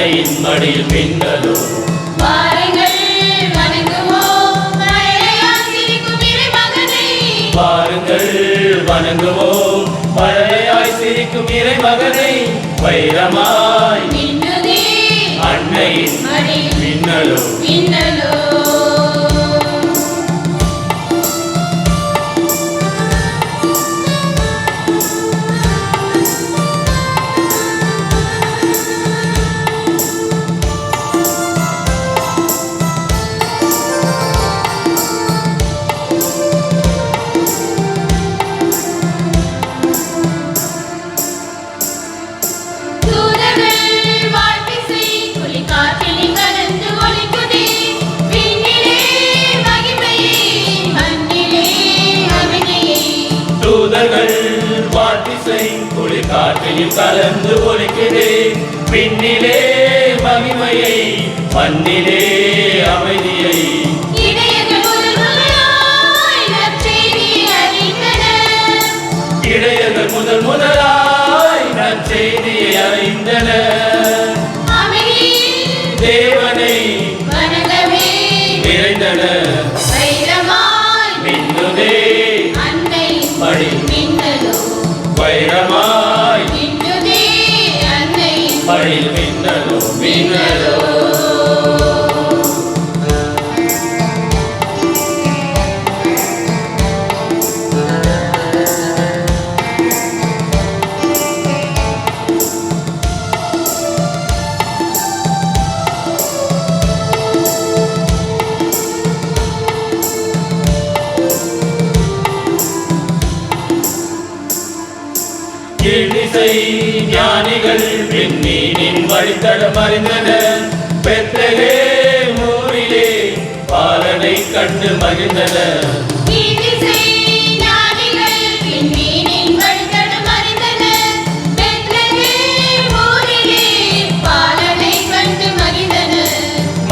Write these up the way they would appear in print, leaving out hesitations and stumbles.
அன்னையின் மடியில் மின்னலும் வாருங்கள் வணங்குவோம் மழலையாய் சிரிக்கும் இறைமகனை. வாருங்கள் வணங்குவோம் மழலையாய் சிரிக்கும் இறைமகனை. வைரமாய் மின்னுதே அன்னையின் மடியில் மின்னலும் மின்னலோ. காற்றில் கலந்து ஒலிக்குதே விண்ணிலே மகிமையை மண்ணிலே அமைதியை. இடையர்கள் முதல் முதலாய் நற்செய்தியை அறிந்தனர். தேவனை நிறைந்தனர். மின்னுதே மடியில் வைரமாய் மடியில் மின்னலோ மின்னலோ. இசை ஞானிகள் விண்மீனின் வழித்தடம் அறிந்தனர். பெத்லகேம் ஊரிலே பாலனை கண்டு மகிழ்ந்தனர்.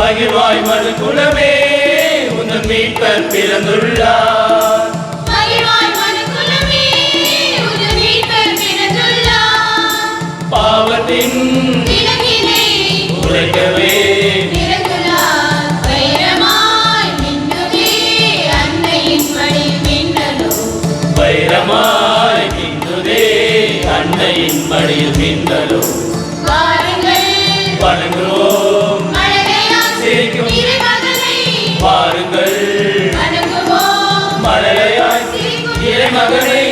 மகிழ்வாய் மனு குலமே உந்தன் மீட்பர் பிறந்துள்ளார். பாவத்தின் உரைக்கவே வைரமாய் மின்னுதே அன்னையின் மடியில் மின்னலும். வணங்குவோம் சிரிக்கும் வாருங்கள் மழலையாய் இறைமகனை.